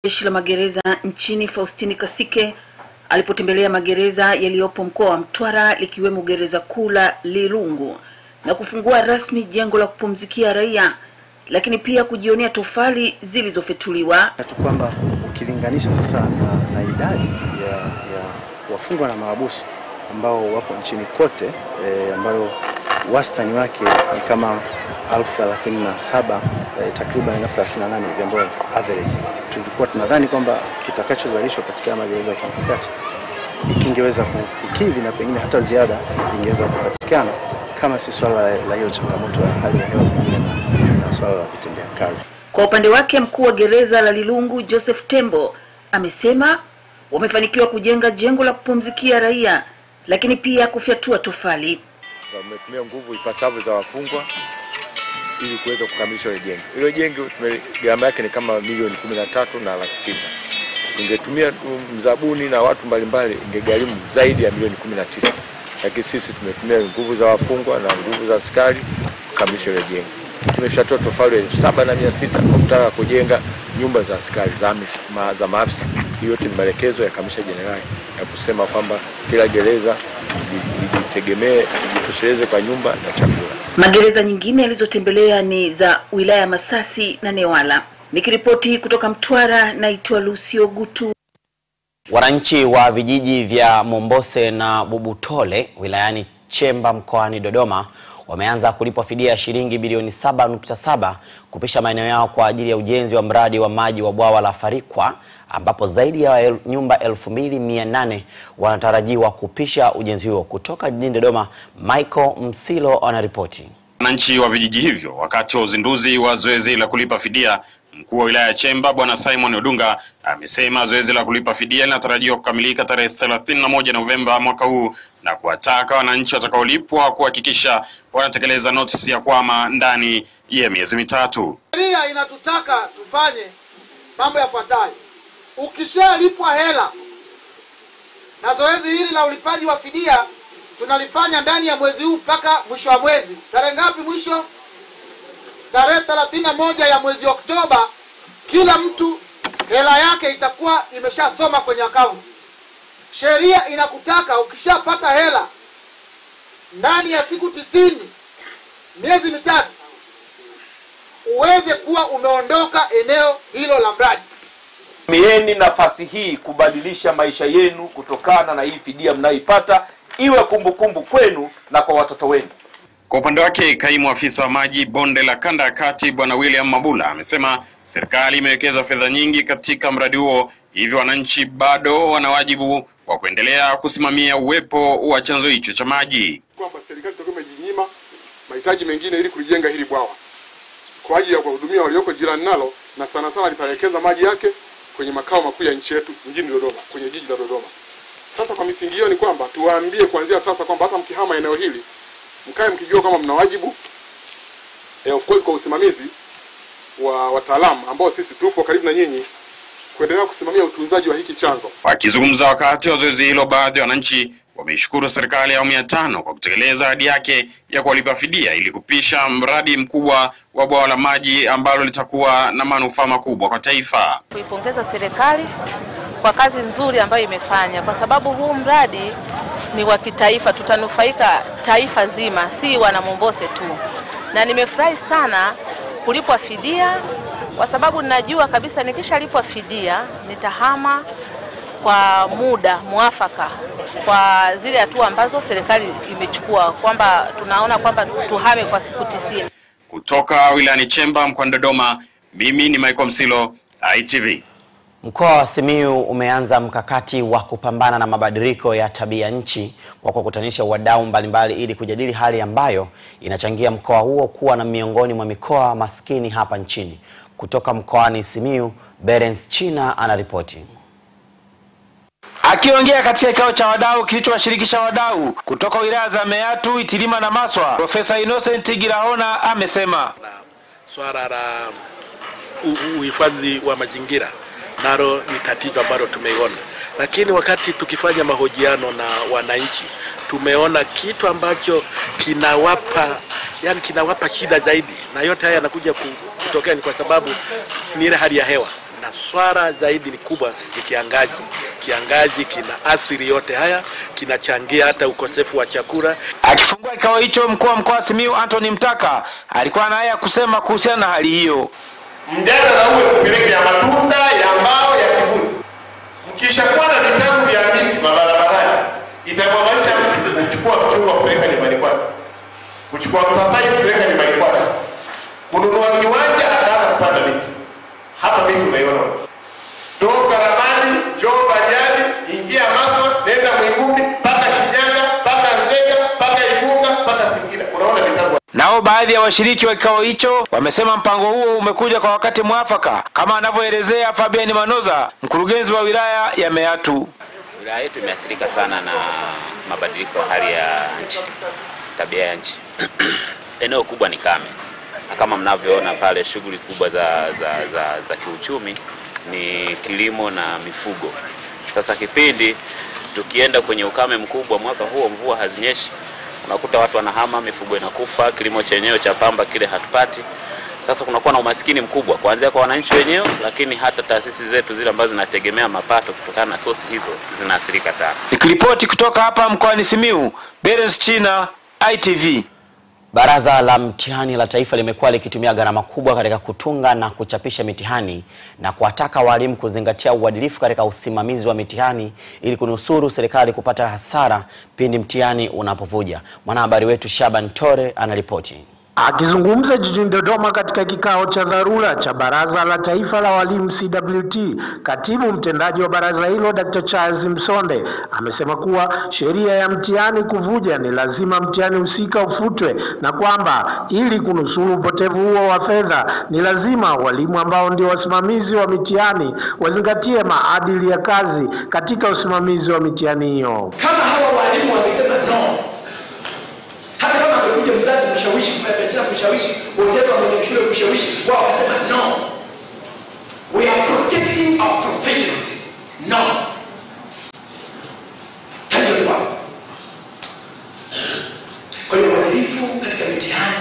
Jeshi la magereza nchini Faustini Kasike alipotembelea magereza yaliyopo mkoa wa Mtwara likiwemo gereza kuu la Lilungu na kufungua rasmi jengo la kupumzikia raia, lakini pia kujionea tofali zilizofetuliwa. Kwamba ukilinganisha sasa na idadi ya wafungwa na mahabusu ambao wapo nchini kote, ambayo wastani wake ni kama 37,000 takriban 38 hivi, ambayo average. Tulikuwa tunadhani kwamba kitakachozalishwa katika magereza ya kimkakati ikingeweza kukidhi na pengine hata ziada ingeweza kupatikana kama si swala la hiyo changamoto ya hali ya hewa na swala la kutendea kazi. Kwa upande wake, mkuu wa gereza la Lilungu Joseph Tembo amesema wamefanikiwa kujenga jengo la kupumzikia raia, lakini pia kufyatua tofali. Wametumia nguvu ipasavyo za wafungwa ili kuweza kukamilisha ile jengo. Ile jengo gharama yake ni kama milioni 13 na laki 6. Ingetumia mzabuni na watu mbalimbali ingegharimu zaidi ya milioni 19. Lakini sisi tumetumia nguvu za wafungwa na nguvu za askari kukamilisha ile jengo. Tumefyatua tofali 7,600 kwa kutaka kujenga nyumba za askari za maafisa. Hiyo yote ni maelekezo ya Kamishna Jenerali ya kusema kwamba kila gereza lijitegemee, lijitosheleze kwa nyumba na chakula. Magereza nyingine alizotembelea ni za wilaya Masasi na Newala. Nikiripoti kutoka Mtwara, naitwa Lucio Gutu. Wananchi wa vijiji vya Mombose na Bubutole wilayani Chemba mkoani Dodoma wameanza kulipwa fidia shilingi bilioni 7.7 kupisha maeneo yao kwa ajili ya ujenzi wa mradi wa maji wa bwawa la Farikwa, ambapo zaidi ya nyumba 2800 wanatarajiwa kupisha ujenzi huo. Kutoka jijini Dodoma, Michael Msilo anaripoti. Wananchi wa vijiji hivyo wakati wa uzinduzi wa zoezi la kulipa fidia, mkuu wa wilaya ya Chemba Bwana Simon Odunga amesema zoezi la kulipa fidia linatarajiwa kukamilika tarehe 31 Novemba mwaka huu, na kuwataka wananchi watakaolipwa kuhakikisha wanatekeleza notisi ya kwama ndani ya miezi mitatu. Sheria inatutaka tufanye mambo yafuatayo. Ukishalipwa hela, na zoezi hili la ulipaji wa fidia tunalifanya ndani ya mwezi huu mpaka mwisho wa mwezi. Tarehe ngapi mwisho? Tarehe 31 ya mwezi Oktoba, kila mtu hela yake itakuwa imeshasoma kwenye akaunti. Sheria inakutaka ukishapata hela ndani ya siku 90, miezi mitatu, uweze kuwa umeondoka eneo hilo la mradi. Tumieni nafasi hii kubadilisha maisha yenu kutokana na hii fidia mnayoipata, iwe kumbukumbu kwenu na kwa watoto wenu. Kwa upande wake, kaimu afisa wa maji bonde la kanda ya kati Bwana William Mabula amesema serikali imewekeza fedha nyingi katika mradi huo, hivyo wananchi bado wana wajibu wa kuendelea kusimamia uwepo wa chanzo hicho cha maji. Kwamba serikali itakuwa imejinyima mahitaji mengine ili kujenga hili bwawa kwa ajili ya kuhudumia walioko jirani nalo, na sana sana litawekeza maji yake kwenye makao makuu ya nchi yetu mjini Dodoma, kwenye jiji la Dodoma. Sasa kwa misingi hiyo ni kwamba tuwaambie kuanzia sasa kwamba hata mkihama eneo hili mkae mkijua kama mna wajibu of course kwa usimamizi wa wataalamu ambao sisi tupo karibu na nyinyi kuendelea kusimamia utunzaji wa hiki chanzo. Wakizungumza wakati wa zoezi hilo, baadhi ya wananchi wameishukuru serikali ya awamu ya 5 kwa kutekeleza ahadi yake ya kuwalipa fidia ili kupisha mradi mkubwa wa bwawa la maji ambalo litakuwa na manufaa makubwa kwa taifa. Kuipongeza serikali kwa kazi nzuri ambayo imefanya, kwa sababu huu mradi ni wa kitaifa, tutanufaika taifa zima, si wana Mombose tu. Na nimefurahi sana kulipwa fidia, kwa sababu ninajua kabisa nikishalipwa fidia nitahama kwa muda muafaka kwa zile hatua ambazo serikali imechukua, kwamba tunaona kwamba tuhame kwa siku 90. Kutoka wilayani Chemba mkoani Dodoma, mimi ni Michael Msilo, ITV. Mkoa wa Simiyu umeanza mkakati wa kupambana na mabadiliko ya tabia nchi kwa kukutanisha wadau mbalimbali ili kujadili hali ambayo inachangia mkoa huo kuwa na miongoni mwa mikoa maskini hapa nchini. Kutoka mkoani Simiyu, Berens China anaripoti. Akiongea katika kikao cha wadau kilichowashirikisha wadau kutoka wilaya za Meatu, Itilima na Maswa, Profesa Innocent Girahona amesema swala la uhifadhi wa mazingira nalo ni tatizo ambalo tumeiona, lakini wakati tukifanya mahojiano na wananchi tumeona kitu ambacho kinawapa shida zaidi, na yote haya yanakuja kutokea ni kwa sababu ni ile hali ya hewa. na swala zaidi ni kubwa ni kiangazi. Kiangazi kina athiri yote haya, kinachangia hata ukosefu wa chakula. Akifungua kikao hicho, mkuu wa mkoa wa Simiyu Anthony Mtaka alikuwa na haya kusema kuhusiana na hali hiyo. Mjadala uwe tupeleke ya matunda, ya mbao, ya kivuli. Mkishakuwa na vitabu vya miti mabarabarani, itamaanisha kuchukua mchungwa kupeleka nyumbani kwake, kuchukua mpapai kupeleka nyumbani kwake, kununua kiwanja ataanza kupanda miti. Hapa miti unaiona. Toka Ramani, njoo Bariadi, ingia Maswa, nenda Mwigumbi, mpaka Shinyanga, mpaka Nzega, mpaka Igunga, mpaka Singida. Unaona vitabu. Nao baadhi ya washiriki wa kikao hicho wamesema mpango huo umekuja kwa wakati mwafaka, kama anavyoelezea Fabian Manoza, mkurugenzi wa wilaya ya Meatu. Wilaya yetu imeathirika sana na mabadiliko ya hali ya nchi, tabia ya nchi. Eneo kubwa ni kame. Na kama mnavyoona pale, shughuli kubwa za kiuchumi ni kilimo na mifugo. Sasa kipindi tukienda kwenye ukame mkubwa, mwaka huo mvua hazinyeshi, unakuta watu wanahama, mifugo inakufa, kilimo chenyewe cha pamba kile hatupati. Sasa kunakuwa na umaskini mkubwa kuanzia kwa wananchi wenyewe, lakini hata taasisi zetu zile ambazo zinategemea mapato kutokana na sosi hizo zinaathirika sana. Nikiripoti kutoka hapa mkoani Simiyu, Berens China, ITV. Baraza la Mtihani la Taifa limekuwa likitumia gharama kubwa katika kutunga na kuchapisha mitihani na kuwataka walimu kuzingatia uadilifu katika usimamizi wa mitihani ili kunusuru serikali kupata hasara pindi mtihani unapovuja. Mwanahabari wetu Shaban Tore anaripoti. Akizungumza jijini Dodoma katika kikao cha dharura cha Baraza la Taifa la Walimu CWT, katibu mtendaji wa baraza hilo Dr. Charles Msonde amesema kuwa sheria ya mtihani kuvuja ni lazima mtihani husika ufutwe, na kwamba ili kunusuru upotevu huo wa fedha ni lazima walimu ambao ndio wasimamizi wa mitihani wazingatie maadili ya kazi katika usimamizi wa mitihani hiyo. Kama hawa walimu wamesema no, hata kama angekuja mzazi kushawishi, mfanyakazi kushawishi, whatever mwenye shule kushawishi, wao wasema no, we are protecting our professionals. No. Kwa hiyo uadilifu katika mitihani,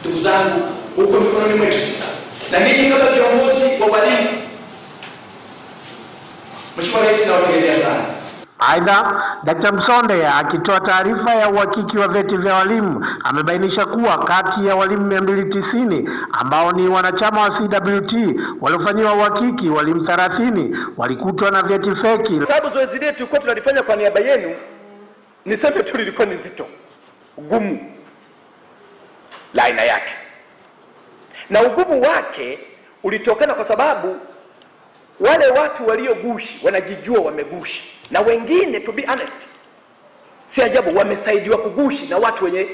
ndugu zangu, uko mikononi mwetu sasa. Na mimi kama viongozi wa walimu, Mheshimiwa Rais, nawategemea sana. Aidha, Dr. Msonde akitoa taarifa ya uhakiki wa vyeti vya walimu amebainisha kuwa kati ya walimu 290 ambao ni wanachama wa CWT waliofanyiwa uhakiki, walimu 30 walikutwa na vyeti feki. Sababu zoezi letu tulikuwa tunalifanya kwa niaba yenu, niseme tu lilikuwa ni zito, gumu la aina yake. Na ugumu wake ulitokana kwa sababu wale watu waliogushi wanajijua wamegushi, na wengine, to be honest, si ajabu wamesaidiwa kugushi na watu wenye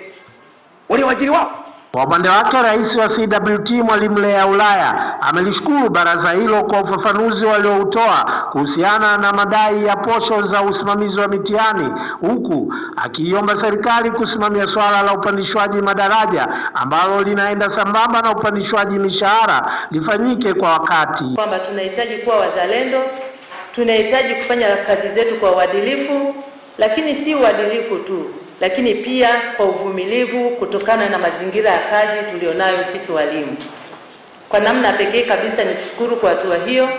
walioajiri wao. Kwa upande wake, rais wa CWT Mwalimu Lea Ulaya amelishukuru baraza hilo kwa ufafanuzi walioutoa kuhusiana na madai ya posho za usimamizi wa mitihani, huku akiomba serikali kusimamia swala la upandishwaji madaraja ambalo linaenda sambamba na upandishwaji mishahara lifanyike kwa wakati. Kwamba tunahitaji kuwa wazalendo, tunahitaji kufanya kazi zetu kwa uadilifu, lakini si uadilifu tu, lakini pia kwa uvumilivu kutokana na mazingira ya kazi tulionayo sisi walimu. Kwa namna pekee kabisa nikushukuru kwa hatua hiyo,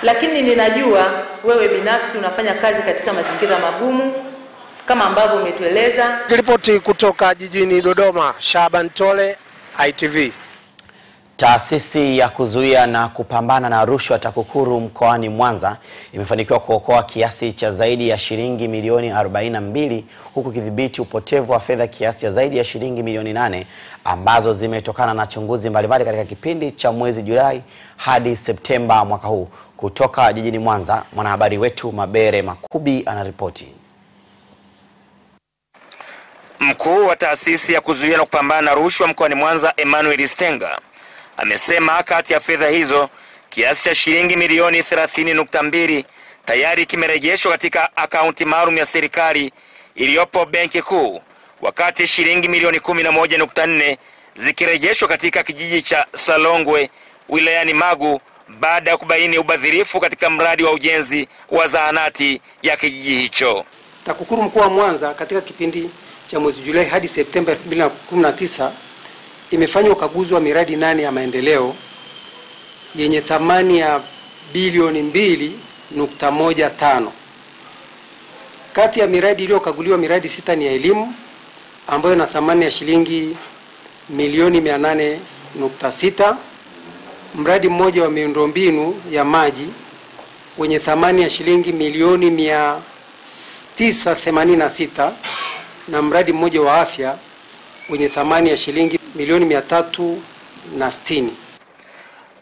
lakini ninajua wewe binafsi unafanya kazi katika mazingira magumu kama ambavyo umetueleza. Ripoti kutoka jijini Dodoma, Shaban Tole, ITV. Taasisi ya kuzuia na kupambana na rushwa TAKUKURU mkoani Mwanza imefanikiwa kuokoa kiasi cha zaidi ya shilingi milioni 42 huku kidhibiti upotevu wa fedha kiasi cha zaidi ya shilingi milioni 8 ambazo zimetokana na chunguzi mbalimbali katika kipindi cha mwezi Julai hadi Septemba mwaka huu. Kutoka jijini Mwanza, mwanahabari wetu Mabere Makubi anaripoti. Mkuu wa taasisi ya kuzuia na kupambana na rushwa mkoani Mwanza Emmanuel Stenga amesema kati ya fedha hizo kiasi cha shilingi milioni 30.2 tayari kimerejeshwa katika akaunti maalum ya serikali iliyopo Benki Kuu, wakati shilingi milioni 11.4 zikirejeshwa katika kijiji cha Salongwe wilayani Magu baada ya kubaini ubadhirifu katika mradi wa ujenzi wa zahanati ya kijiji hicho. TAKUKURU mkoa wa Mwanza katika kipindi cha mwezi Julai hadi Septemba 2019 imefanya ukaguzi wa miradi 8 ya maendeleo yenye thamani ya bilioni 2.15. Kati ya miradi iliyokaguliwa, miradi 6 ni ya elimu ambayo ina thamani ya shilingi milioni 800.6. Mradi mmoja wa miundombinu ya maji wenye thamani ya shilingi milioni 986, na mradi mmoja wa afya wenye thamani ya shilingi milioni 360.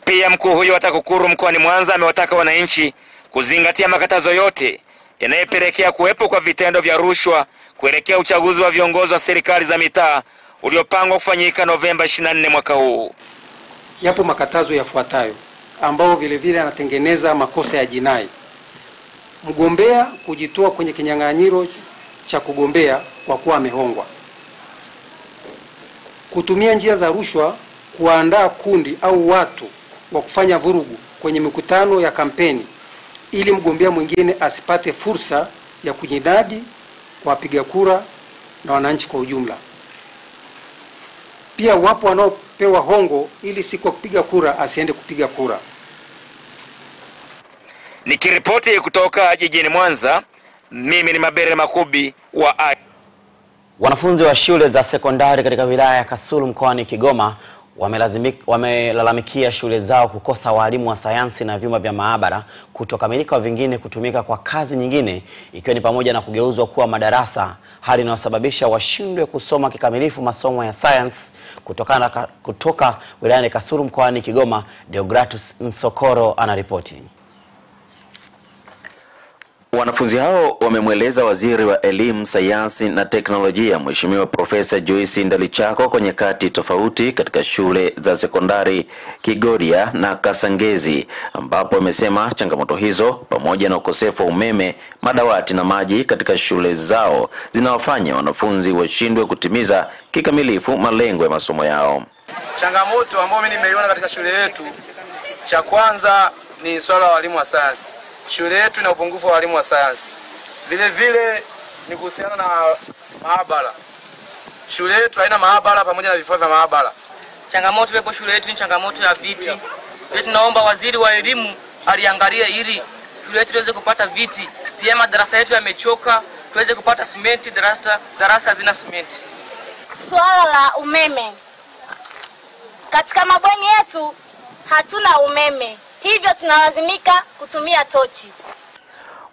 Pia mkuu huyo wa TAKUKURU mkoani Mwanza amewataka wananchi kuzingatia makatazo yote yanayopelekea kuwepo kwa vitendo vya rushwa kuelekea uchaguzi wa viongozi wa serikali za mitaa uliopangwa kufanyika Novemba 24 mwaka huu. Yapo makatazo yafuatayo ambao vile vile yanatengeneza makosa ya jinai. Mgombea kujitoa kwenye kinyang'anyiro cha kugombea kwa kuwa amehongwa. Kutumia njia za rushwa kuandaa kundi au watu wa kufanya vurugu kwenye mikutano ya kampeni ili mgombea mwingine asipate fursa ya kujinadi kwa wapiga kura na wananchi kwa ujumla. Pia wapo wanaopewa hongo ili siku ya kupiga kura asiende kupiga kura. Nikiripoti kutoka jijini Mwanza, mimi ni Mabere Makubi wa Wanafunzi wa shule za sekondari katika wilaya ya Kasulu mkoani Kigoma wamelalamikia shule zao kukosa walimu wa sayansi na vyumba vya maabara kutokamilika wa vingine kutumika kwa kazi nyingine, ikiwa ni pamoja na kugeuzwa kuwa madarasa, hali inayosababisha washindwe kusoma kikamilifu masomo ya science. Kutoka wilayani Kasulu mkoani Kigoma, Deogratus Nsokoro anaripoti. Wanafunzi hao wamemweleza Waziri wa Elimu, Sayansi na Teknolojia Mheshimiwa Profesa Joyce Ndalichako kwa nyakati tofauti katika shule za sekondari Kigodia na Kasangezi, ambapo wamesema changamoto hizo pamoja na ukosefu wa umeme, madawati na maji katika shule zao zinawafanya wanafunzi washindwe kutimiza kikamilifu malengo ya masomo yao. Changamoto ambayo mimi nimeiona katika shule yetu, cha kwanza ni swala la walimu wa sayansi. Shule yetu ina upungufu wa walimu wa sayansi. Vile vile ni kuhusiana na maabara. Shule yetu haina maabara pamoja na vifaa vya maabara. Changamoto ipo shule yetu ni changamoto ya viti. Tunaomba Waziri wa Elimu aliangalia ili shule yetu iweze kupata viti. Pia madarasa yetu yamechoka, tuweze kupata simenti, darasa hazina simenti. Swala la umeme. Katika mabweni yetu hatuna umeme. Hivyo tunalazimika kutumia tochi.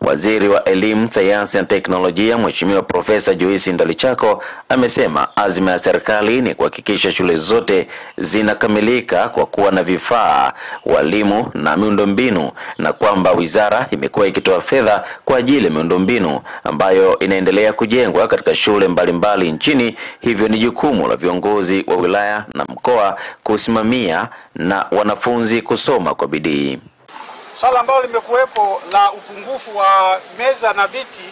Waziri wa Elimu, Sayansi na Teknolojia Mheshimiwa Profesa Joyce Ndalichako amesema azma ya serikali ni kuhakikisha shule zote zinakamilika kwa kuwa na vifaa, walimu na miundombinu, na kwamba wizara imekuwa ikitoa fedha kwa ajili ya miundombinu ambayo inaendelea kujengwa katika shule mbalimbali nchini. Hivyo ni jukumu la viongozi wa wilaya na mkoa kusimamia na wanafunzi kusoma kwa bidii. Swala ambalo limekuwepo la upungufu wa meza na viti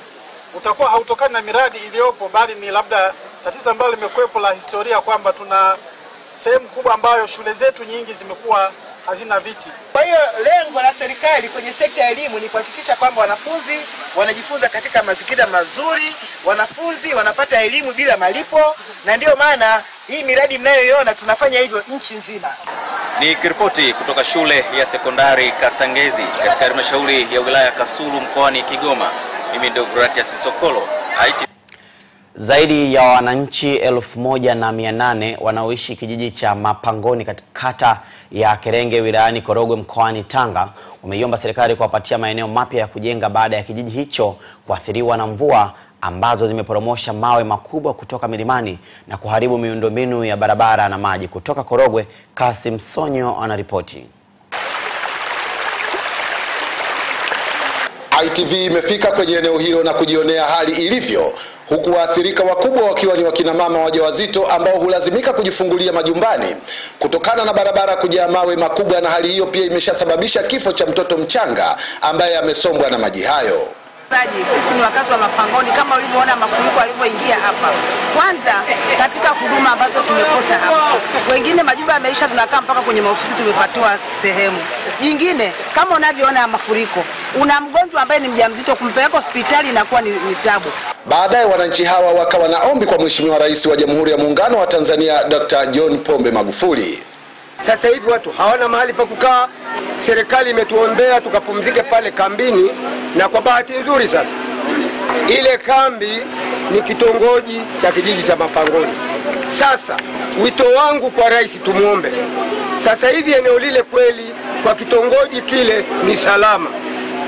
utakuwa hautokani na miradi iliyopo, bali ni labda tatizo ambalo limekuwepo la historia kwamba tuna sehemu kubwa ambayo shule zetu nyingi zimekuwa hazina viti. Kwa hiyo lengo la serikali kwenye sekta ya elimu ni kuhakikisha kwamba wanafunzi wanajifunza katika mazingira mazuri, wanafunzi wanapata elimu bila malipo, na ndio maana hii miradi mnayoiona tunafanya hivyo nchi nzima. Ni kiripoti kutoka shule ya sekondari Kasangezi katika halmashauri ya wilaya Kasulu mkoani Kigoma. Mimi ndio Deogratus Nsokoro. Zaidi ya wananchi 1800 wanaoishi kijiji cha Mapangoni katika kata ya Kerenge wilayani Korogwe mkoani Tanga wameiomba serikali kuwapatia maeneo mapya ya kujenga baada ya kijiji hicho kuathiriwa na mvua ambazo zimeporomosha mawe makubwa kutoka milimani na kuharibu miundombinu ya barabara na maji. Kutoka Korogwe, Kasim Sonyo anaripoti. ITV imefika kwenye eneo hilo na kujionea hali ilivyo, huku waathirika wakubwa wakiwa ni wakina mama wajawazito ambao hulazimika kujifungulia majumbani kutokana na barabara kujaa mawe makubwa, na hali hiyo pia imeshasababisha kifo cha mtoto mchanga ambaye amesombwa na maji hayo. Sisi ni wakazi wa Mapangoni, kama ulivyoona mafuriko yalivyoingia hapa. Kwanza katika huduma ambazo tumekosa hapa, wengine majumba yameisha, tunakaa mpaka kwenye maofisi tumepatiwa sehemu. Nyingine kama unavyoona mafuriko, una mgonjwa ambaye ni mjamzito, kumpeleka hospitali inakuwa ni tabu. Baadaye wananchi hawa wakawa na ombi kwa Mheshimiwa Rais wa Jamhuri ya Muungano wa Tanzania Dr. John Pombe Magufuli. Sasa hivi watu hawana mahali pa kukaa. Serikali imetuombea tukapumzike pale kambini, na kwa bahati nzuri sasa ile kambi ni kitongoji cha kijiji cha Mapangoni. Sasa wito wangu kwa rais, tumuombe sasa hivi eneo lile kweli kwa kitongoji kile ni salama,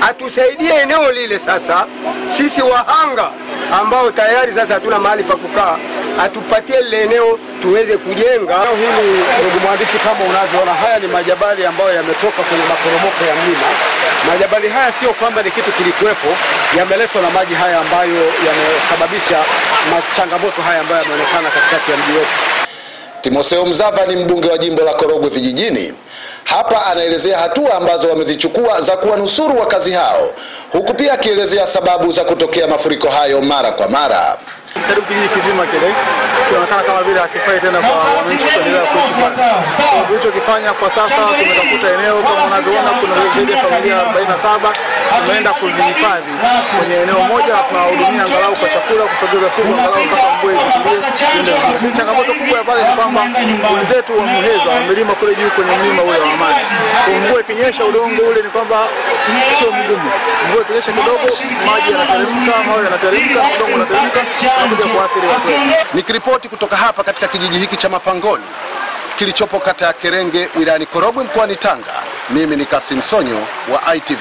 atusaidie eneo lile. Sasa sisi wahanga ambao tayari sasa hatuna mahali pa kukaa, atupatie lile eneo tuweze kujenga. Hili ndugu mwandishi, kama unavyoona, haya ni majabali ambayo yametoka kwenye maporomoko ya mlima. Majabali haya sio kwamba ni kitu kilikuwepo, yameletwa na maji haya ambayo yamesababisha changamoto haya ambayo yameonekana katikati ya mji wetu. Timotheo Mzava ni mbunge wa jimbo la Korogwe Vijijini. Hapa anaelezea hatua ambazo wamezichukua za kuwanusuru wakazi hao, huku pia akielezea sababu za kutokea mafuriko hayo mara kwa mara. Karibu kijiji kizima kile kinaonekana kama vile hakifai tena kwa wananchi kuendelea kuishi pale. Tulichokifanya kwa sasa, tumetafuta eneo kama unavyoona, kuna zaidi ya familia 47 tumeenda kuzihifadhi kwenye eneo moja, na tunahudumia angalau kwa chakula kusogeza siku angalau mpaka mvua isikie. Changamoto kubwa pale ni kwamba wenzetu wa Muheza wamelima kule juu kwenye mlima ule wa Amani. Mvua ikinyesha, udongo ule ni kwamba sio mgumu. Mvua ikinyesha kidogo, maji yanateremka, mawe yanateremka, udongo unateremka. Nikiripoti kutoka hapa katika kijiji hiki cha Mapangoni kilichopo kata ya Kerenge wilayani Korogwe mkoani Tanga, mimi ni Kasim Sonyo wa ITV.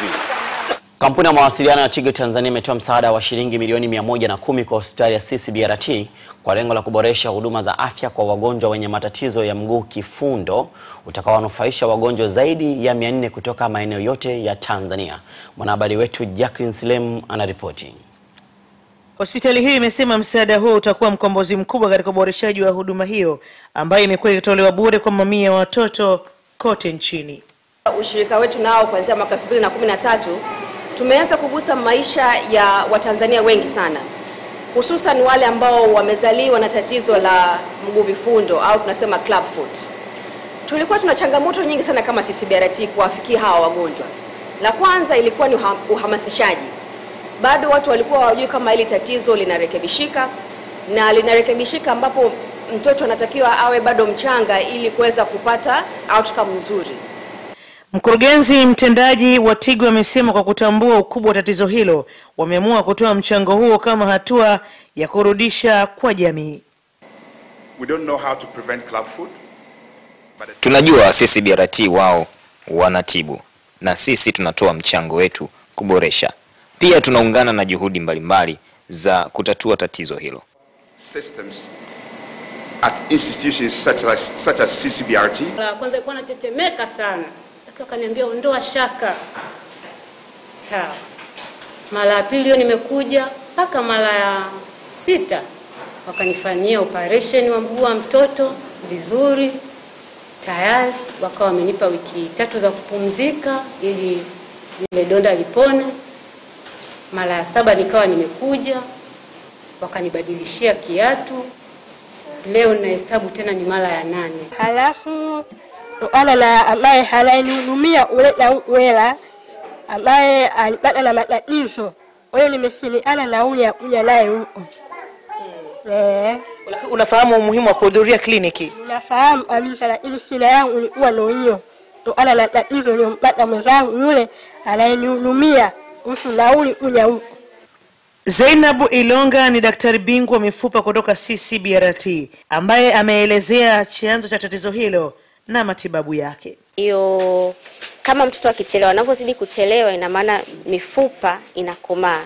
Kampuni ya mawasiliano ya Tigo Tanzania imetoa msaada wa shilingi milioni 110 kwa hospitali ya CCBRT kwa lengo la kuboresha huduma za afya kwa wagonjwa wenye matatizo ya mguu kifundo, utakaowanufaisha wagonjwa zaidi ya 400 kutoka maeneo yote ya Tanzania. Mwanahabari wetu Jacqueline Silem anaripoti. Hospitali hii imesema msaada huo utakuwa mkombozi mkubwa katika uboreshaji wa huduma hiyo ambayo imekuwa ikitolewa bure kwa mamia ya watoto kote nchini. Ushirika wetu nao kuanzia mwaka 2013 tumeanza kugusa maisha ya Watanzania wengi sana, hususan wale ambao wamezaliwa na tatizo la mguu vifundo au tunasema club foot. Tulikuwa tuna changamoto nyingi sana kama CCBRT kuwafikia hawa wagonjwa. La kwanza ilikuwa ni uhamasishaji. Bado watu walikuwa hawajui kama hili tatizo linarekebishika, na linarekebishika ambapo mtoto anatakiwa awe bado mchanga ili kuweza kupata outcome nzuri. Mkurugenzi mtendaji wa Tigo amesema kwa kutambua ukubwa wa tatizo hilo, wameamua kutoa mchango huo kama hatua ya kurudisha kwa jamii. We don't know how to prevent club foot. Tunajua CCBRT wao wanatibu na sisi tunatoa mchango wetu kuboresha. Pia tunaungana na juhudi mbalimbali za kutatua tatizo hilo. Systems at institutions such as CCBRT. Kwanza ilikuwa natetemeka sana. Akaniambia ondoa shaka. Sawa. Mara ya pili nimekuja mpaka mara ya 6 wakanifanyia operation wa mguu wa mtoto vizuri. Tayari wakawa wamenipa wiki 3 za kupumzika ili ile donda lipone. Mara ya 7 nikawa nimekuja wakanibadilishia kiatu. Leo nahesabu tena ni mara ya 8. Halafu ana na ambaye halanihudumia ule na wela ambaye alipata na matatizo. Wewe nimeshirikiana na ule kuja naye huko. Unafahamu umuhimu wa kuhudhuria kliniki? Nafahamu kabisa, lakini shida yangu ilikuwa ndio hiyo. Ana na tatizo nilimpata mwenzangu yule anayenihudumia usu nauli kuja huko. Zainabu Ilonga ni daktari bingwa wa mifupa kutoka CCBRT ambaye ameelezea chanzo cha tatizo hilo na matibabu yake. Hiyo kama mtoto akichelewa, anapozidi kuchelewa, ina maana mifupa inakomaa,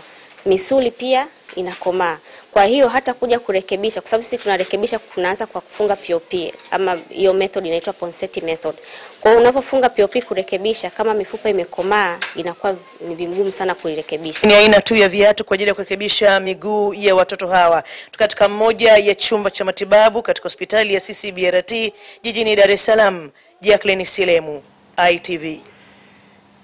misuli pia inakomaa. Kwa hiyo hata kuja kurekebisha, kwa sababu sisi tunarekebisha kunaanza kwa kufunga POP, ama hiyo method inaitwa Ponseti method. Kwa hiyo unapofunga POP kurekebisha, kama mifupa imekomaa, inakuwa ni vigumu sana kuirekebisha. Ni aina tu ya viatu kwa ajili ya kurekebisha miguu ya watoto hawa. Katika mmoja ya chumba cha matibabu katika hospitali ya CCBRT jijini Dar es Salaam, Jacqueline Silemu, ITV.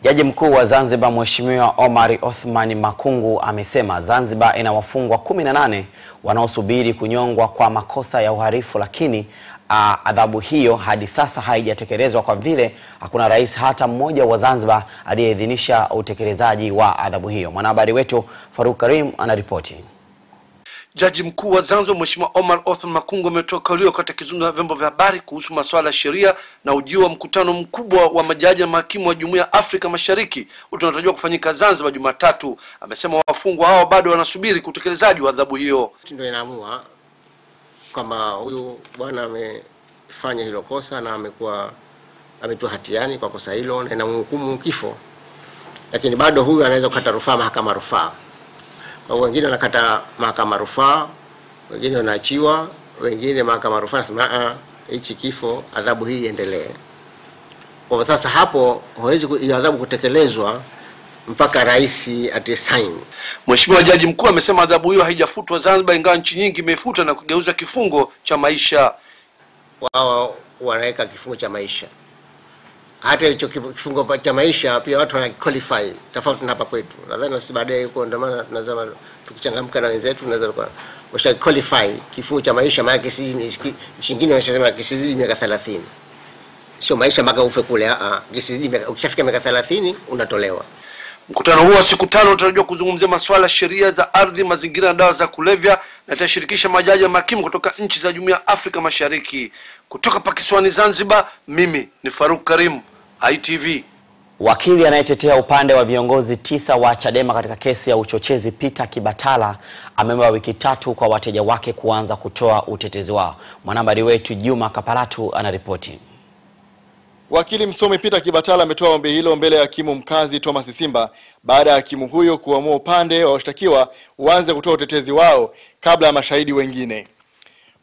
Jaji mkuu wa Zanzibar Mheshimiwa Omar Othman Makungu amesema Zanzibar ina wafungwa 18 wanaosubiri kunyongwa kwa makosa ya uhalifu, lakini adhabu hiyo hadi sasa haijatekelezwa kwa vile hakuna rais hata mmoja wa Zanzibar aliyeidhinisha utekelezaji wa adhabu hiyo. Mwanahabari wetu Faruk Karim anaripoti. Jaji mkuu wa Zanzibar Mheshimiwa Omar Othman Makungu ametoa kauli katika kizungumzo na vyombo vya habari kuhusu masuala ya sheria na ujio wa mkutano mkubwa wa majaji na mahakimu wa Jumuiya ya Afrika Mashariki unaotarajiwa kufanyika Zanzibar Jumatatu. Amesema wafungwa hao bado wanasubiri utekelezaji wa adhabu hiyo. Ndio inaamua kama huyu bwana amefanya hilo kosa na ametoa hatiani kwa kosa hilo na inamhukumu kifo. Lakini bado huyu anaweza kukata rufaa mahakama rufaa. Kwa wengine wanakata mahakama rufaa, wengine wanaachiwa, wengine mahakama rufaa nasema hichi kifo adhabu hii iendelee. Kwa sasa hapo hawezi adhabu kutekelezwa mpaka rais atie sign. Mheshimiwa Jaji mkuu amesema adhabu hiyo haijafutwa Zanzibar, ingawa nchi nyingi imefuta na kugeuza kifungo cha maisha. Wao wanaweka kifungo cha maisha. Hata hicho kifungo cha maisha pia watu wana qualify tofauti na hapa kwetu. Nadhani si baadaye huko ndio maana tunazama tukichangamka na wenzetu tunaweza kwa washa qualify kifungo cha maisha, maana kesi nyingine wanasema kesi miaka 30. Sio maisha mpaka ufe kule, kesi ukishafika miaka 30 unatolewa. Mkutano huo wa siku 5 unatarajiwa kuzungumzia masuala ya sheria za ardhi, mazingira na dawa za kulevya na itashirikisha majaji na mahakimu kutoka nchi za Jumuiya ya Afrika Mashariki. Kutoka Pakiswani Zanzibar, mimi ni Faruk Karim, ITV. Wakili anayetetea upande wa viongozi 9 wa Chadema katika kesi ya uchochezi Peter Kibatala ameomba wiki 3 kwa wateja wake kuanza kutoa utetezi wao. Mwanahabari wetu Juma Kapalatu anaripoti. Wakili msomi Peter Kibatala ametoa ombi hilo mbele ya hakimu mkazi Thomas Simba baada ya hakimu huyo kuamua upande wa washtakiwa uanze kutoa utetezi wao kabla ya mashahidi wengine.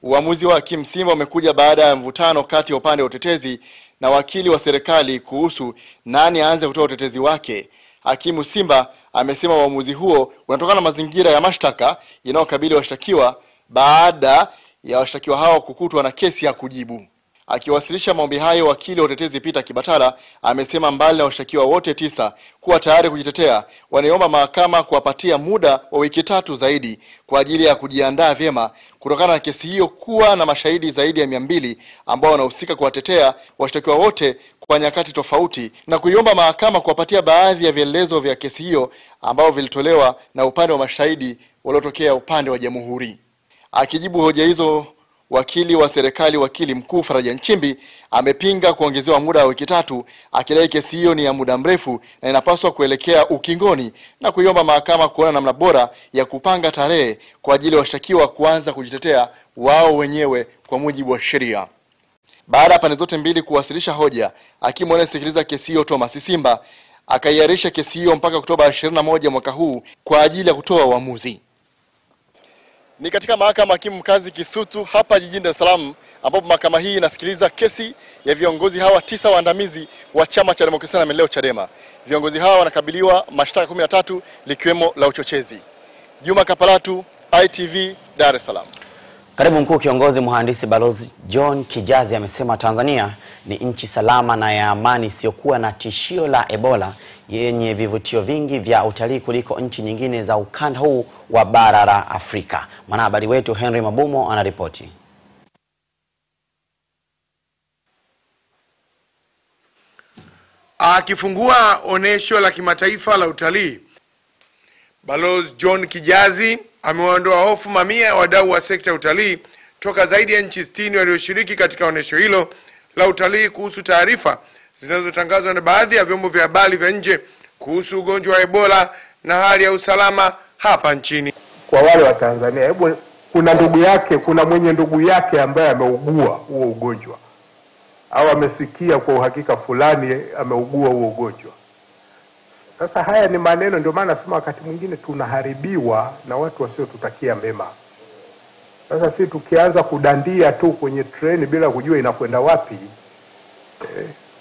Uamuzi wa hakimu Simba umekuja baada ya mvutano kati ya upande wa utetezi na wakili wa serikali kuhusu nani aanze kutoa utetezi wake. Hakimu Simba amesema uamuzi huo unatokana na mazingira ya mashtaka yanayokabili washtakiwa baada ya washtakiwa hao kukutwa na kesi ya kujibu. Akiwasilisha maombi hayo, wakili wa utetezi Peter Kibatala amesema mbali na washtakiwa wote 9 kuwa tayari kujitetea, wanaomba mahakama kuwapatia muda wa wiki 3 zaidi kwa ajili ya kujiandaa vyema kutokana na kesi hiyo kuwa na mashahidi zaidi ya 200 ambao wanahusika kuwatetea washtakiwa wote kwa nyakati tofauti, na kuiomba mahakama kuwapatia baadhi ya vielelezo vya kesi hiyo ambao vilitolewa na upande wa mashahidi waliotokea upande wa jamhuri. Akijibu hoja hizo, wakili wa serikali wakili mkuu Faraja Nchimbi amepinga kuongezewa muda wa wiki 3, akidai kesi hiyo ni ya muda mrefu na inapaswa kuelekea ukingoni, na kuiomba mahakama kuona namna bora ya kupanga tarehe kwa ajili ya washtakiwa kuanza kujitetea wao wenyewe kwa mujibu wa sheria. Baada ya pande zote mbili kuwasilisha hoja, hakimu anayesikiliza kesi hiyo Thomas Simba akaiahirisha kesi hiyo mpaka Oktoba 21 mwaka huu kwa ajili ya kutoa uamuzi. Ni katika mahakama hakimu mkazi Kisutu hapa jijini Dar es Salaam ambapo mahakama hii inasikiliza kesi ya viongozi hawa 9 waandamizi wa Chama cha Demokrasia na Maendeleo Chadema. Viongozi hawa wanakabiliwa mashtaka 13 likiwemo la uchochezi. Juma Kapalatu, ITV, Dar es Salaam. Katibu mkuu kiongozi mhandisi Balozi John Kijazi amesema Tanzania ni nchi salama na ya amani isiyokuwa na tishio la Ebola, yenye vivutio vingi vya utalii kuliko nchi nyingine za ukanda huu wa bara la Afrika. Mwanahabari wetu Henry Mabumo anaripoti. Akifungua onesho la kimataifa la utalii, Balozi John Kijazi amewaondoa hofu mamia ya wadau wa sekta ya utalii toka zaidi ya nchi 60 walioshiriki katika onesho hilo la utalii kuhusu taarifa zinazotangazwa na baadhi ya vyombo vya habari vya nje kuhusu ugonjwa wa Ebola na hali ya usalama hapa nchini. Kwa wale wa Tanzania, hebu kuna ndugu yake, kuna mwenye ndugu yake ambaye ameugua huo ugonjwa au amesikia kwa uhakika fulani ameugua huo ugonjwa. Sasa haya ni maneno, ndio maana nasema wakati mwingine tunaharibiwa na watu wasiotutakia mema. Sasa sisi tukianza kudandia tu kwenye treni bila kujua inakwenda wapi,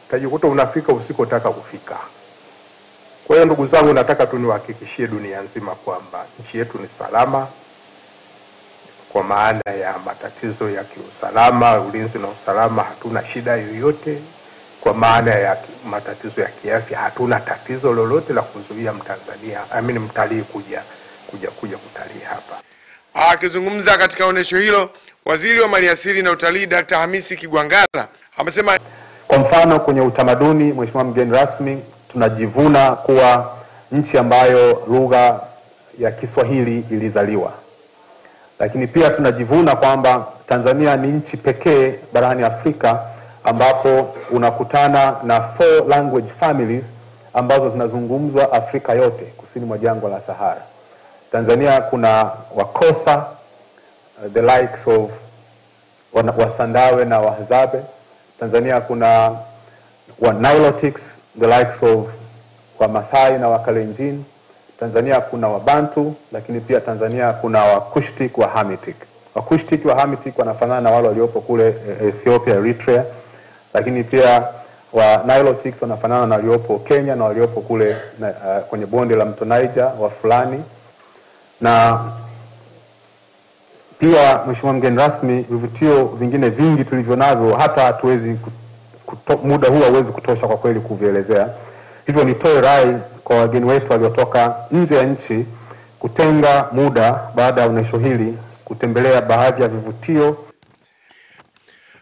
utajikuta unafika usikotaka kufika. Kwa hiyo ndugu zangu, nataka tu niwahakikishie dunia nzima kwamba nchi yetu ni salama kwa maana ya matatizo ya kiusalama, ulinzi na usalama hatuna shida yoyote. Kwa maana ya matatizo ya kiafya hatuna tatizo lolote la kuzuia Mtanzania, mtalii kuja kutalii hapa. Akizungumza katika onesho hilo, Waziri wa Maliasili na Utalii Dr. Hamisi Kigwangalla amesema kwa mfano kwenye utamaduni, Mheshimiwa mgeni rasmi, tunajivuna kuwa nchi ambayo lugha ya Kiswahili ilizaliwa. Lakini pia tunajivuna kwamba Tanzania ni nchi pekee barani Afrika ambapo unakutana na 4 language families ambazo zinazungumzwa Afrika yote kusini mwa jangwa la Sahara. Tanzania kuna Wakosa, the likes of Wasandawe na Wahadzabe. Tanzania kuna Nilotics, the likes of Wamasai na Wakalenjin. Tanzania kuna Wabantu, lakini pia Tanzania kuna Wakushtik, Wahamitic. Wakushtik, Wahamitic wanafanana na wale waliopo kule Ethiopia, Eritrea, lakini pia wa Nilotics wanafanana na waliopo Kenya na waliopo kule kwenye bonde la mto Niger, wa Fulani. Na pia Mheshimiwa mgeni rasmi, vivutio vingine vingi tulivyo navyo hata hatuwezi muda huu hauwezi kutosha kwa kweli kuvielezea. Hivyo nitoe rai kwa wageni wetu waliotoka nje ya nchi kutenga muda baada ya onyesho hili kutembelea baadhi ya vivutio.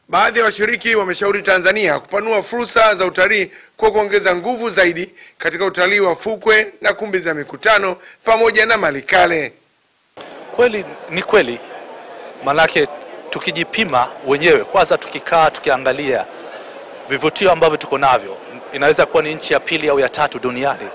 Baadhi ya washiriki wameshauri Tanzania kupanua fursa za utalii kwa kuongeza nguvu zaidi katika utalii wa fukwe na kumbi za mikutano pamoja na malikale. Kweli ni kweli, manake tukijipima wenyewe, kwanza tukikaa tukiangalia vivutio ambavyo tuko navyo, inaweza kuwa ni nchi ya 2 au ya 3 duniani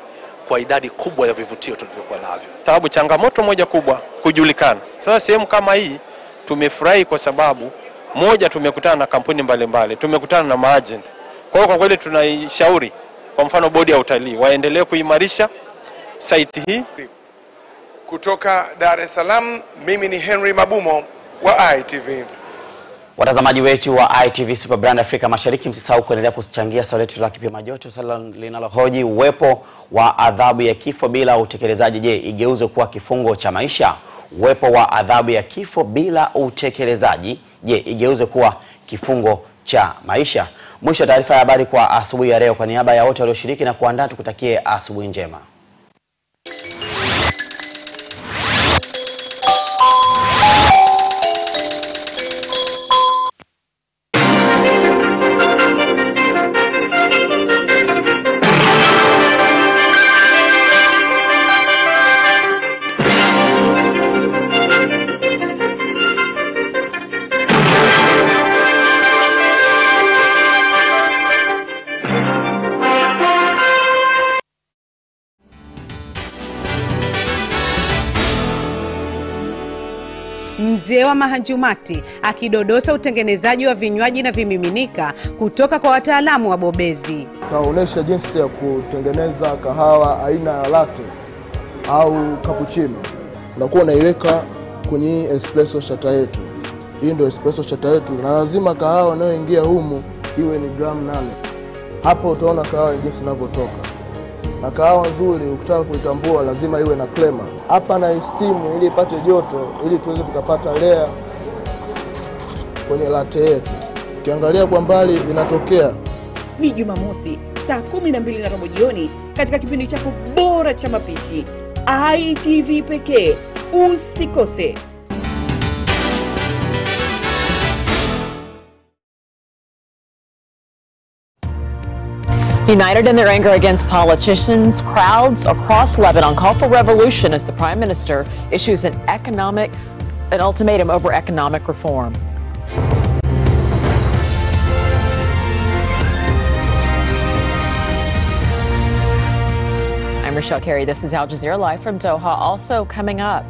kwa idadi kubwa ya vivutio tulivyokuwa navyo. Sababu changamoto moja kubwa kujulikana. Sasa sehemu kama hii tumefurahi kwa sababu moja, tumekutana na kampuni mbalimbali, tumekutana na maagent. Kwa hiyo kwa kweli tunaishauri kwa mfano bodi ya utalii waendelee kuimarisha site hii. Kutoka Dar es Salaam, mimi ni Henry Mabumo wa ITV. Watazamaji wetu wa ITV Super Brand Afrika Mashariki, msisahau kuendelea kuchangia swali letu la kipima joto, swali linalohoji uwepo wa adhabu ya kifo bila utekelezaji, je, igeuzwe kuwa kifungo cha maisha? Uwepo wa adhabu ya kifo bila utekelezaji, je, igeuzwe kuwa kifungo cha maisha? Mwisho wa taarifa ya habari kwa asubuhi ya leo. Kwa niaba ya wote walioshiriki na kuandaa, tukutakie asubuhi njema. Mzee wa mahanjumati akidodosa utengenezaji wa vinywaji na vimiminika kutoka kwa wataalamu wabobezi. Taonesha jinsi ya kutengeneza kahawa aina ya latte au cappuccino. Unakuwa unaiweka kwenye espresso shata yetu. Hii ndio espresso shata yetu, na lazima kahawa inayoingia humu iwe ni gramu 8. Hapo utaona kahawa jinsi inavyotoka. Na kahawa nzuri ukitaka kuitambua lazima iwe na krema. Hapa na steam ili ipate joto ili tuweze tukapata layer kwenye latte yetu. Ukiangalia kwa mbali inatokea. Ni Jumamosi saa 12:15 jioni katika kipindi chako bora cha mapishi ITV pekee. Usikose. United in their anger against politicians, crowds across Lebanon call for revolution as the Prime Minister issues an ultimatum over economic reform. I'm Rochelle Carey. This is Al Jazeera Live from Doha. Also coming up,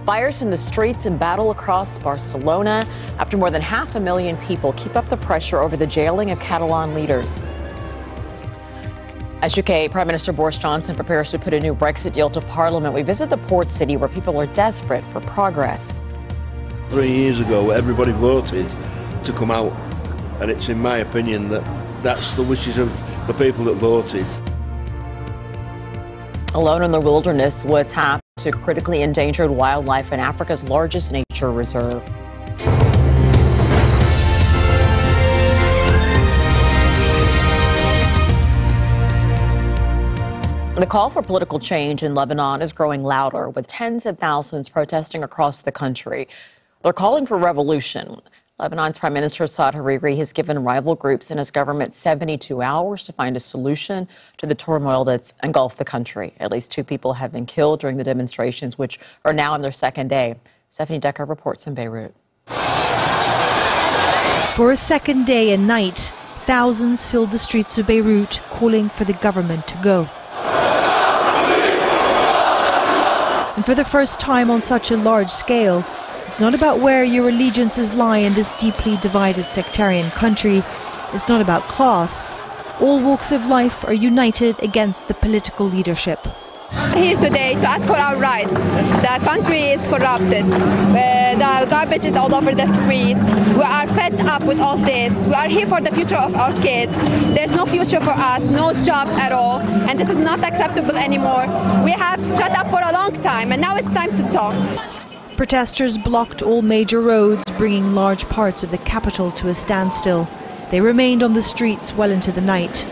fires in the streets and battle across Barcelona after more than 500,000 people keep up the pressure over the jailing of Catalan leaders. As UK Prime Minister Boris Johnson prepares to put a new Brexit deal to Parliament, we visit the port city where people are desperate for progress. 3 years ago, everybody voted to come out, and it's in my opinion that that's the wishes of the people that voted. Alone in the wilderness, what's happened to critically endangered wildlife in Africa's largest nature reserve. The call for political change in Lebanon is growing louder, with tens of thousands protesting across the country. They're calling for revolution. Lebanon's Prime Minister Saad Hariri has given rival groups and his government 72 hours to find a solution to the turmoil that's engulfed the country. At least 2 people have been killed during the demonstrations, which are now on their 2nd day. Stephanie Decker reports in Beirut. For a second day and night, thousands filled the streets of Beirut calling for the government to go. And for the first time on such a large scale, it's not about where your allegiances lie in this deeply divided sectarian country. It's not about class. All walks of life are united against the political leadership. Here today to ask for our rights. The country is corrupted. The garbage is all over the streets. We are fed up with all this. We are here for the future of our kids. There's no future for us, no jobs at all, and this is not acceptable anymore. We have shut up for a long time, and now it's time to talk. Protesters blocked all major roads, bringing large parts of the capital to a standstill. They remained on the streets well into the night.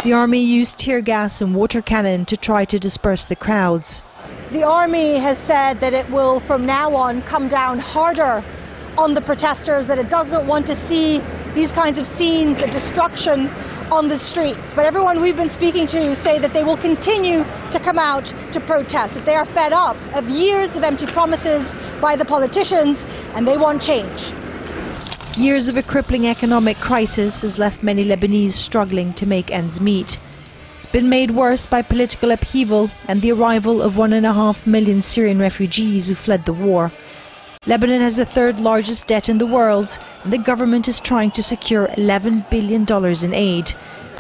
The army used tear gas and water cannon to try to disperse the crowds. The army has said that it will from now on come down harder on the protesters, that it doesn't want to see these kinds of scenes of destruction on the streets. But everyone we've been speaking to say that they will continue to come out to protest, that they are fed up of years of empty promises by the politicians and they want change. Years of a crippling economic crisis has left many Lebanese struggling to make ends meet. It's been made worse by political upheaval and the arrival of 1.5 million Syrian refugees who fled the war. Lebanon has the third largest debt in the world, and the government is trying to secure $11 billion in aid.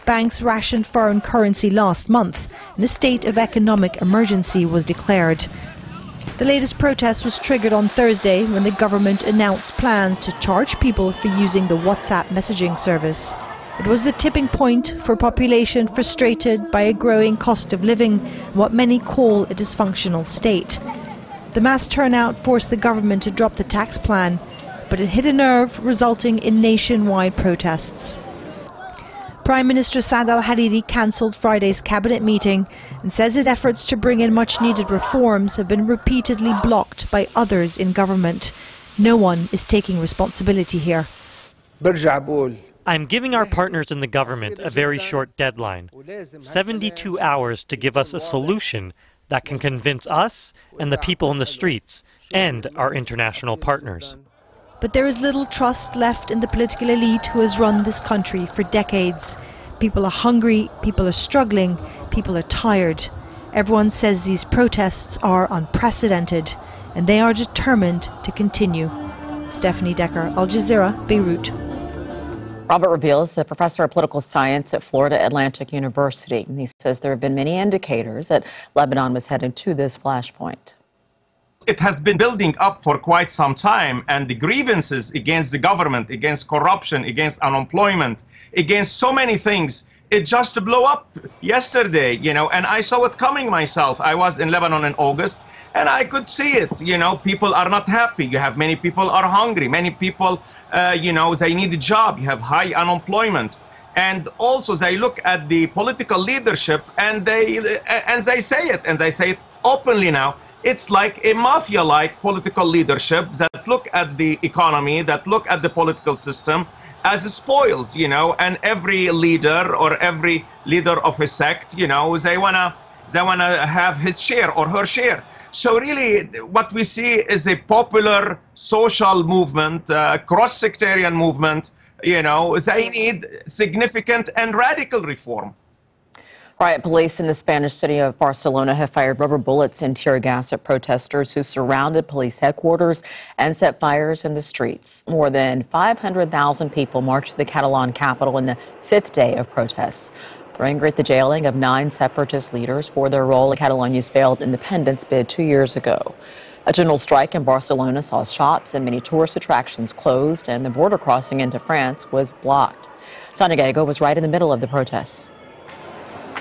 Banks rationed foreign currency last month, and a state of economic emergency was declared. The latest protest was triggered on Thursday when the government announced plans to charge people for using the WhatsApp messaging service. It was the tipping point for a population frustrated by a growing cost of living, what many call a dysfunctional state. The mass turnout forced the government to drop the tax plan, but it hit a nerve, resulting in nationwide protests. Prime Minister Saad al-Hariri cancelled Friday's cabinet meeting and says his efforts to bring in much-needed reforms have been repeatedly blocked by others in government. No one is taking responsibility here. I'm giving our partners in the government a very short deadline, 72 hours to give us a solution that can convince us and the people in the streets and our international partners. But there is little trust left in the political elite who has run this country for decades. People are hungry, people are struggling, people are tired. Everyone says these protests are unprecedented, and they are determined to continue. Stephanie Decker, Al Jazeera, Beirut. Robert Rabil is a professor of political science at Florida Atlantic University. He says there have been many indicators that Lebanon was headed to this flashpoint. It has been building up for quite some time, and the grievances against the government, against corruption, against unemployment, against so many things, it just blew up yesterday, and I saw it coming myself. I was in Lebanon in August, and I could see it, people are not happy. You have many people are hungry. Many people, they need a job. You have high unemployment. And also they look at the political leadership and they say it openly now. It's like a mafia-like political leadership that look at the economy, that look at the political system as spoils, and every leader or every leader of a sect, they wanna have his share or her share. So really what we see is a popular social movement, cross-sectarian movement. They need significant and radical reform. Riot police in the Spanish city of Barcelona have fired rubber bullets and tear gas at protesters who surrounded police headquarters and set fires in the streets. More than 500,000 people marched to the Catalan capital in the 5th day of protests. They're angry at the jailing of 9 separatist leaders for their role in Catalonia's failed independence bid 2 years ago. A general strike in Barcelona saw shops and many tourist attractions closed, and the border crossing into France was blocked. Sonia Gallego was right in the middle of the protests.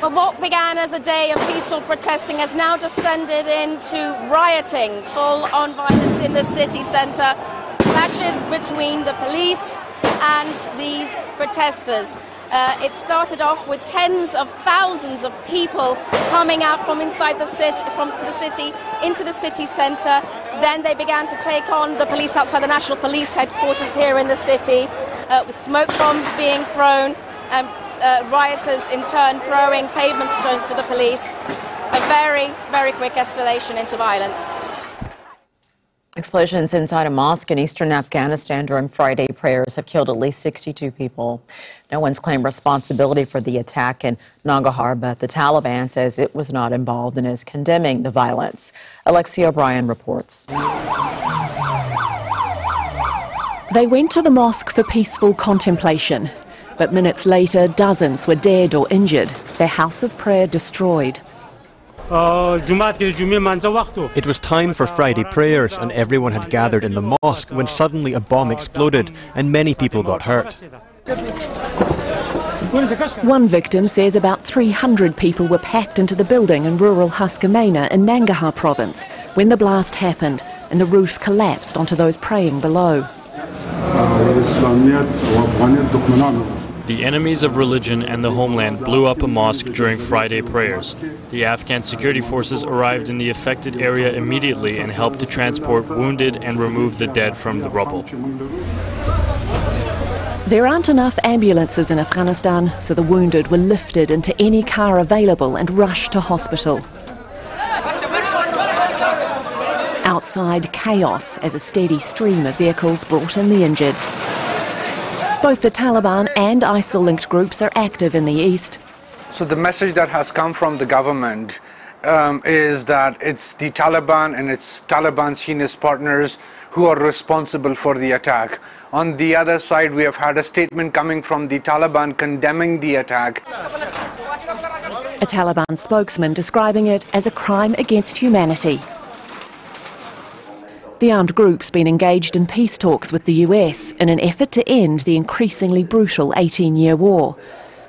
Well, what began as a day of peaceful protesting has now descended into rioting, full-on violence in the city centre, clashes between the police and these protesters. It started off with tens of thousands of people coming out from inside the city, to the city, into the city centre. Then they began to take on the police outside the National Police headquarters here in the city, with smoke bombs being thrown, and rioters in turn throwing pavement stones to the police. A very, very quick escalation into violence. Explosions inside a mosque in eastern Afghanistan during Friday prayers have killed at least 62 people. No one's claimed responsibility for the attack in Nangarhar, but the Taliban says it was not involved and is condemning the violence. Alexia O'Brien reports. They went to the mosque for peaceful contemplation, but minutes later, dozens were dead or injured, their house of prayer destroyed. It was time for Friday prayers and everyone had gathered in the mosque when suddenly a bomb exploded and many people got hurt. One victim says about 300 people were packed into the building in rural Haskamena in Nangarhar province when the blast happened and the roof collapsed onto those praying below. The enemies of religion and the homeland blew up a mosque during Friday prayers. The Afghan security forces arrived in the affected area immediately and helped to transport wounded and remove the dead from the rubble. There aren't enough ambulances in Afghanistan, so the wounded were lifted into any car available and rushed to hospital. Outside, chaos as a steady stream of vehicles brought in the injured. Both the Taliban and ISIL-linked groups are active in the east. So the message that has come from the government is that it's the Taliban and it's Taliban's heinous partners who are responsible for the attack. On the other side, we have had a statement coming from the Taliban condemning the attack. A Taliban spokesman describing it as a crime against humanity. The armed group's been engaged in peace talks with the US in an effort to end the increasingly brutal 18-year war.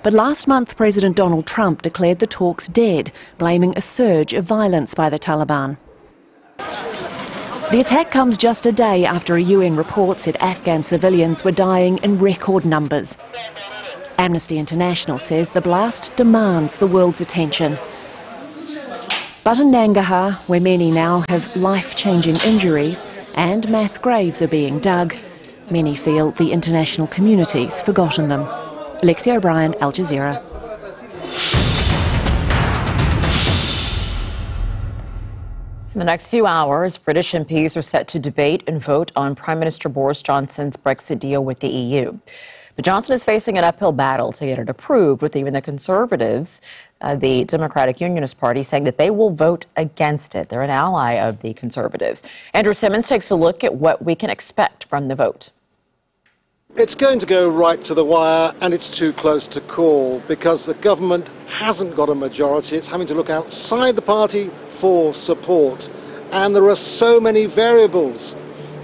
But last month, President Donald Trump declared the talks dead, blaming a surge of violence by the Taliban. The attack comes just a day after a UN report said Afghan civilians were dying in record numbers. Amnesty International says the blast demands the world's attention. But in Nangarhar, where many now have life-changing injuries and mass graves are being dug, many feel the international community's forgotten them. Alexia O'Brien, Al Jazeera. In the next few hours, British MPs are set to debate and vote on Prime Minister Boris Johnson's Brexit deal with the EU. But Johnson is facing an uphill battle to get it approved, with even the Conservatives, the Democratic Unionist Party, saying that they will vote against it. They're an ally of the Conservatives. Andrew Simmons takes a look at what we can expect from the vote. It's going to go right to the wire, and it's too close to call because the government hasn't got a majority. It's having to look outside the party for support, and there are so many variables.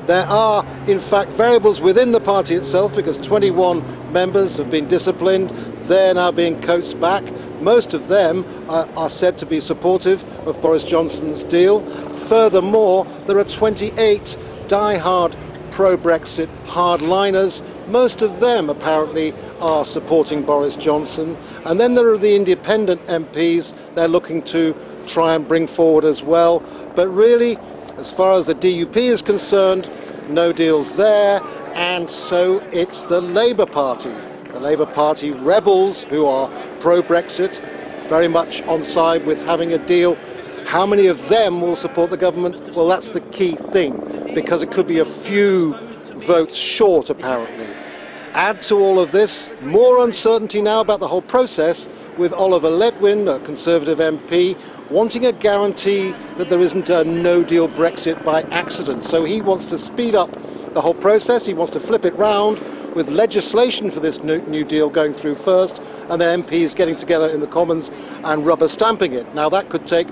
There are, in fact, variables within the party itself because 21 members have been disciplined. They're now being coaxed back. Most of them are said to be supportive of Boris Johnson's deal. Furthermore, there are 28 die-hard pro-Brexit hardliners. Most of them apparently are supporting Boris Johnson. And then there are the independent MPs they're looking to try and bring forward as well. But really, as far as the DUP is concerned, no deals there, and so it's the Labour Party. The Labour Party rebels who are pro-Brexit, very much on side with having a deal. How many of them will support the government? Well, that's the key thing, because it could be a few votes short, apparently. Add to all of this, more uncertainty now about the whole process, with Oliver Letwin, a Conservative MP, wanting a guarantee that there isn't a no-deal Brexit by accident. So he wants to speed up the whole process. He wants to flip it round with legislation for this new deal going through first, and then MPs getting together in the Commons and rubber stamping it. Now that could take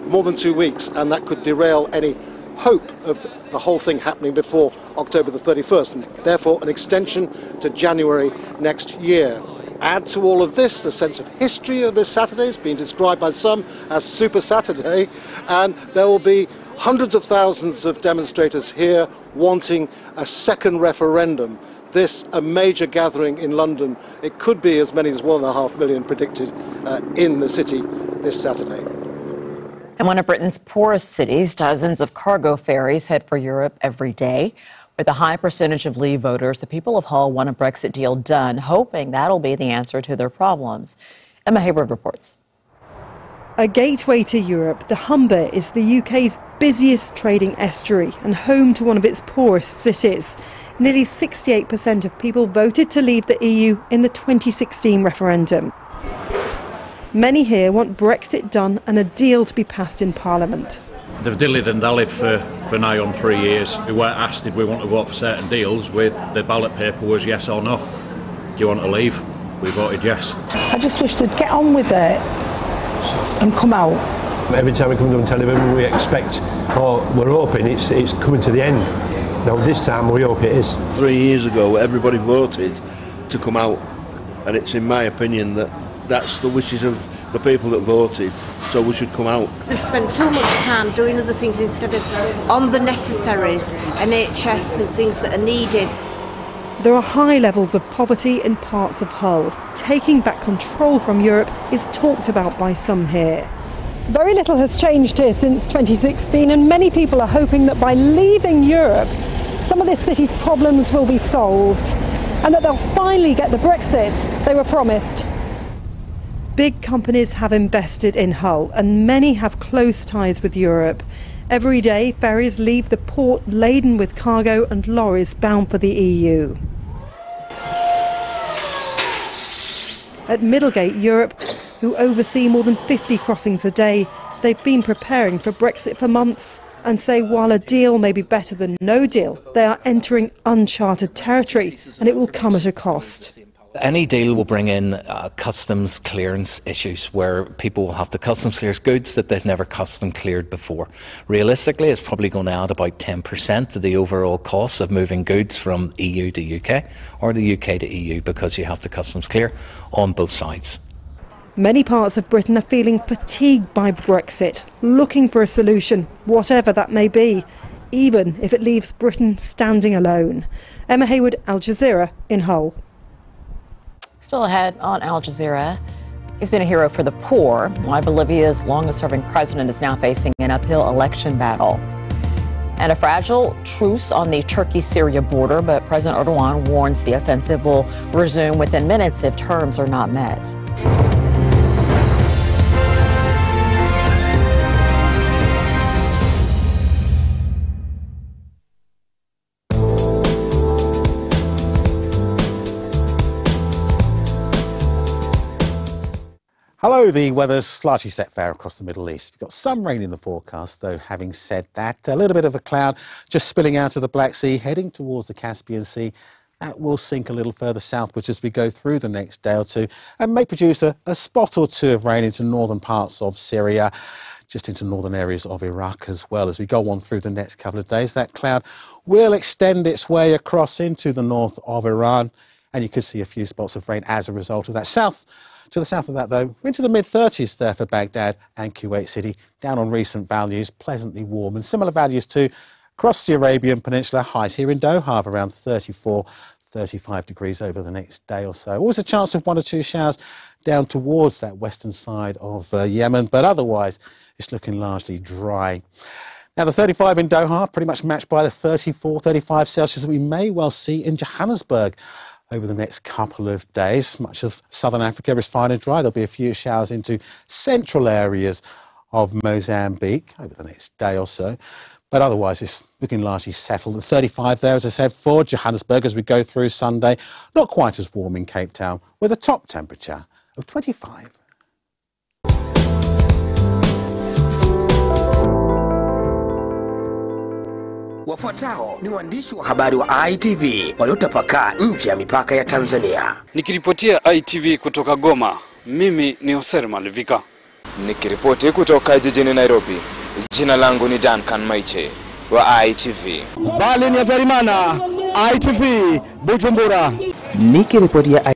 more than 2 weeks, and that could derail any hope of the whole thing happening before October the 31st, and therefore an extension to January next year. Add to all of this the sense of history of this Saturday. It's been described by some as Super Saturday, and there will be hundreds of thousands of demonstrators here wanting a second referendum. This, a major gathering in London. It could be as many as 1.5 million predicted in the city this Saturday. In one of Britain's poorest cities, dozens of cargo ferries head for Europe every day. With a high percentage of Leave voters, the people of Hull want a Brexit deal done, hoping that'll be the answer to their problems. Emma Hayward reports. A gateway to Europe, the Humber is the UK's busiest trading estuary and home to one of its poorest cities. Nearly 68% of people voted to leave the EU in the 2016 referendum. Many here want Brexit done and a deal to be passed in Parliament. They've dillied and dallied for nigh on 3 years. We weren't asked did we want to vote for certain deals. The ballot paper was yes or no. Do you want to leave? We voted yes. I just wish they'd get on with it and come out. Every time we come on television we expect, or we're hoping it's coming to the end. Now this time we hope it is. 3 years ago everybody voted to come out, and it's in my opinion that that's the wishes of the people that voted, so we should come out. They've spent too much time doing other things instead of on the necessaries, NHS and things that are needed. There are high levels of poverty in parts of Hull. Taking back control from Europe is talked about by some here. Very little has changed here since 2016, and many people are hoping that by leaving Europe, some of this city's problems will be solved and that they'll finally get the Brexit they were promised. Big companies have invested in Hull and many have close ties with Europe. Every day, ferries leave the port laden with cargo and lorries bound for the EU. At Middlegate, Europe, who oversee more than 50 crossings a day, they've been preparing for Brexit for months and say while a deal may be better than no deal, they are entering uncharted territory and it will come at a cost. Any deal will bring in customs clearance issues where people will have to customs clear goods that they've never custom cleared before. Realistically, it's probably going to add about 10% to the overall cost of moving goods from EU to UK or the UK to EU because you have to customs clear on both sides. Many parts of Britain are feeling fatigued by Brexit, looking for a solution, whatever that may be, even if it leaves Britain standing alone. Emma Hayward, Al Jazeera in Hull. Still ahead on Al Jazeera, he's been a hero for the poor. Why Bolivia's longest-serving president is now facing an uphill election battle. And a fragile truce on the Turkey-Syria border, but President Erdogan warns the offensive will resume within minutes if terms are not met. Hello, the weather's largely set fair across the Middle East. We've got some rain in the forecast, though having said that, a little bit of a cloud just spilling out of the Black Sea, heading towards the Caspian Sea. That will sink a little further southwards as we go through the next day or two and may produce a spot or two of rain into northern parts of Syria, just into northern areas of Iraq as well. As we go on through the next couple of days, that cloud will extend its way across into the north of Iran, and you could see a few spots of rain as a result of that. To the south of that, though, we're into the mid-30s there for Baghdad and Kuwait City, down on recent values, pleasantly warm, and similar values too across the Arabian Peninsula. Highs here in Doha of around 34, 35 degrees over the next day or so. Always a chance of 1 or 2 showers down towards that western side of Yemen, but otherwise it's looking largely dry. Now, the 35 in Doha pretty much matched by the 34, 35 Celsius that we may well see in Johannesburg over the next couple of days. Much of southern Africa is fine and dry. There'll be a few showers into central areas of Mozambique over the next day or so. But otherwise, it's looking largely settled. The 35 there, as I said, for Johannesburg as we go through Sunday. Not quite as warm in Cape Town, with a top temperature of 25. Wafuatao ni waandishi wa habari wa ITV waliotapakaa nje ya mipaka ya Tanzania. Nikiripotia ITV kutoka Goma, mimi ni Hoser Malivika. Nikiripoti kutoka jijini Nairobi, jina langu ni Duncan Maiche wa ITV. Bali ni Averimana, ITV Bujumbura. Nikiripotia